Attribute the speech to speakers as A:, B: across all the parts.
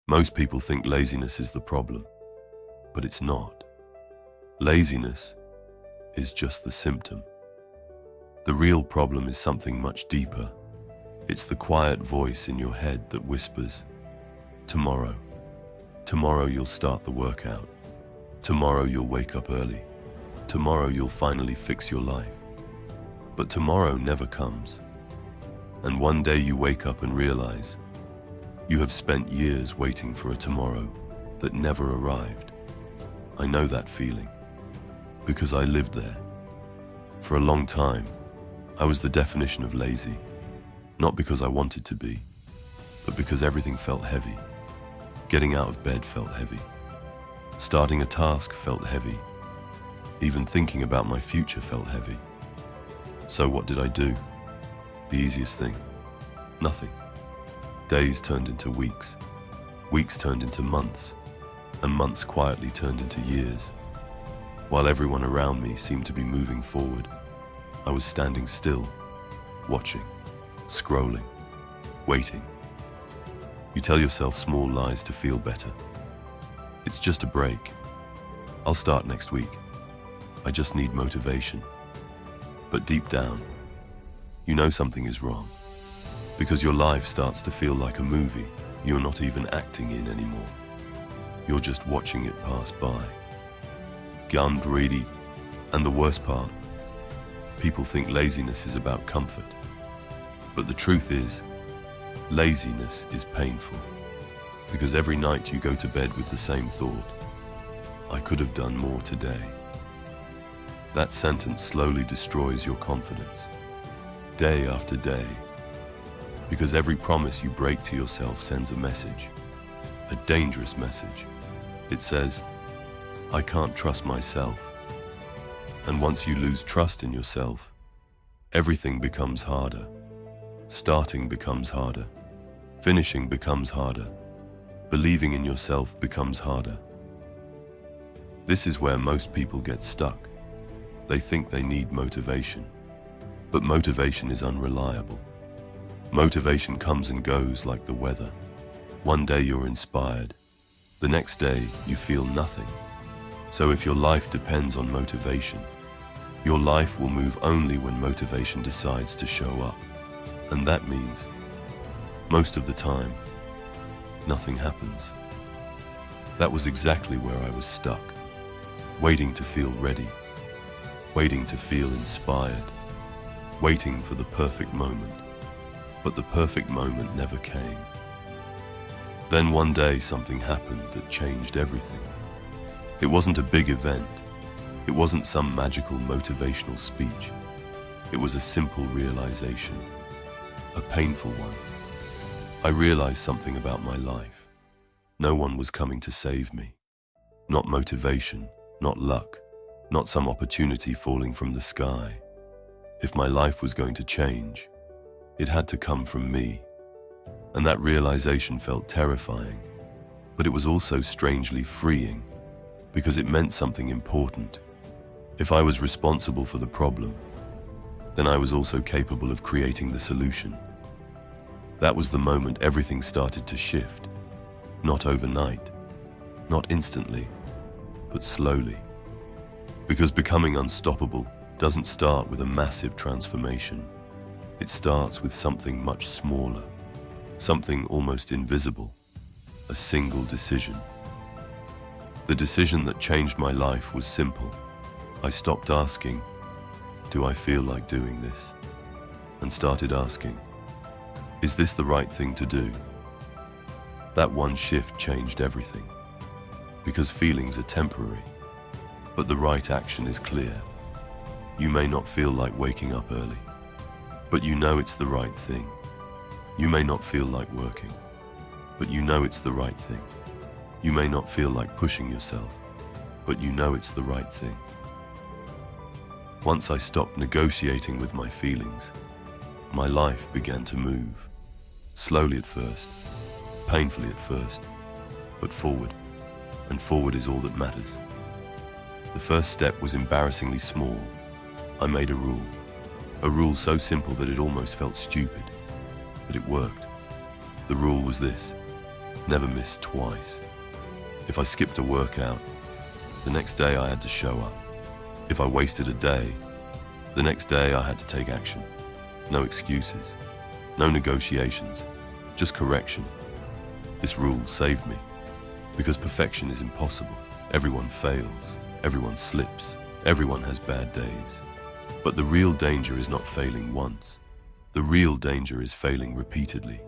A: Most people think laziness is the problem, but it's not. Laziness is just the symptom. The real problem is something much deeper. It's the quiet voice in your head that whispers, "Tomorrow. Tomorrow you'll start the workout. Tomorrow you'll wake up early. Tomorrow you'll finally fix your life." But tomorrow never comes. And one day you wake up and realize you have spent years waiting for a tomorrow that never arrived. I know that feeling because I lived there. For a long time, I was the definition of lazy, not because I wanted to be, but because everything felt heavy. Getting out of bed felt heavy. Starting a task felt heavy. Even thinking about my future felt heavy. So what did I do? The easiest thing. Nothing. Days turned into weeks. Weeks turned into months. And months quietly turned into years. While everyone around me seemed to be moving forward, I was standing still, watching, scrolling, waiting. You tell yourself small lies to feel better. It's just a break. I'll start next week. I just need motivation. But deep down, you know something is wrong. Because your life starts to feel like a movie you're not even acting in anymore. You're just watching it pass by. Gone greedy. And the worst part, people think laziness is about comfort. But the truth is, laziness is painful. Because every night you go to bed with the same thought, I could have done more today. That sentence slowly destroys your confidence, day after day. Because every promise you break to yourself sends a message, a dangerous message. It says, I can't trust myself. And once you lose trust in yourself, everything becomes harder. Starting becomes harder. Finishing becomes harder. Believing in yourself becomes harder. This is where most people get stuck. They think they need motivation, but motivation is unreliable. Motivation comes and goes like the weather. One day you're inspired. The next day you feel nothing. So if your life depends on motivation, your life will move only when motivation decides to show up. And that means, most of the time, nothing happens. That was exactly where I was stuck, waiting to feel ready, waiting to feel inspired, waiting for the perfect moment. But the perfect moment never came. Then one day something happened that changed everything. It wasn't a big event. It wasn't some magical motivational speech. It was a simple realization, a painful one. I realized something about my life. No one was coming to save me. Not motivation, not luck, not some opportunity falling from the sky. If my life was going to change, it had to come from me. And that realization felt terrifying, but it was also strangely freeing, because it meant something important. If I was responsible for the problem, then I was also capable of creating the solution. That was the moment everything started to shift. Not overnight, not instantly, but slowly. Because becoming unstoppable doesn't start with a massive transformation. It starts with something much smaller, something almost invisible, a single decision. The decision that changed my life was simple. I stopped asking, do I feel like doing this? And started asking, is this the right thing to do? That one shift changed everything. Because feelings are temporary, but the right action is clear. You may not feel like waking up early, but you know it's the right thing. You may not feel like working, but you know it's the right thing. You may not feel like pushing yourself, but you know it's the right thing. Once I stopped negotiating with my feelings, my life began to move. Slowly at first, painfully at first, but forward. And forward is all that matters. The first step was embarrassingly small. I made a rule so simple that it almost felt stupid, but it worked. The rule was this: never missed twice. If I skipped a workout, the next day I had to show up. If I wasted a day, the next day I had to take action. No excuses, no negotiations, just correction. This rule saved me, because perfection is impossible. Everyone fails, everyone slips, everyone has bad days. But the real danger is not failing once. The real danger is failing repeatedly.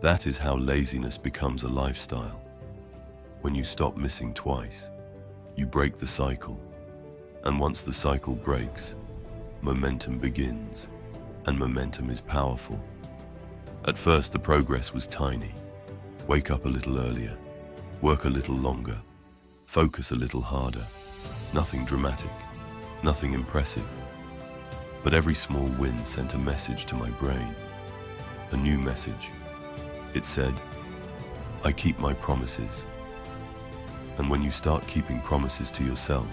A: That is how laziness becomes a lifestyle. When you stop missing twice, you break the cycle. And once the cycle breaks, momentum begins, and momentum is powerful. At first, the progress was tiny. Wake up a little earlier, work a little longer, focus a little harder. Nothing dramatic, nothing impressive. But every small win sent a message to my brain, a new message. It said, I keep my promises. And when you start keeping promises to yourself,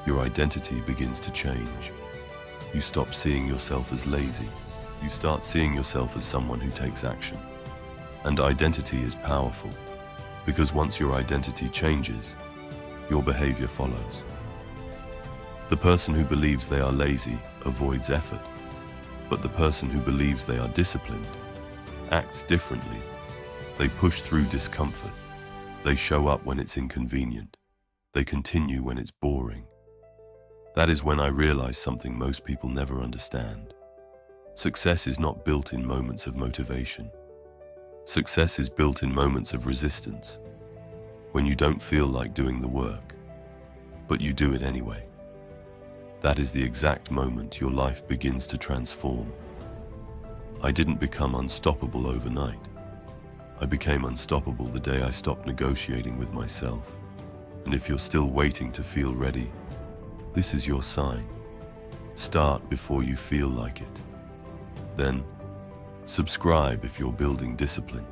A: your identity begins to change. You stop seeing yourself as lazy. You start seeing yourself as someone who takes action. And identity is powerful, because once your identity changes, your behavior follows. The person who believes they are lazy avoids effort, but the person who believes they are disciplined acts differently. They push through discomfort. They show up when it's inconvenient. They continue when it's boring. That is when I realized something most people never understand. Success is not built in moments of motivation. Success is built in moments of resistance, when you don't feel like doing the work, but you do it anyway. That is the exact moment your life begins to transform. I didn't become unstoppable overnight. I became unstoppable the day I stopped negotiating with myself. And if you're still waiting to feel ready, this is your sign. Start before you feel like it. Then, subscribe if you're building discipline.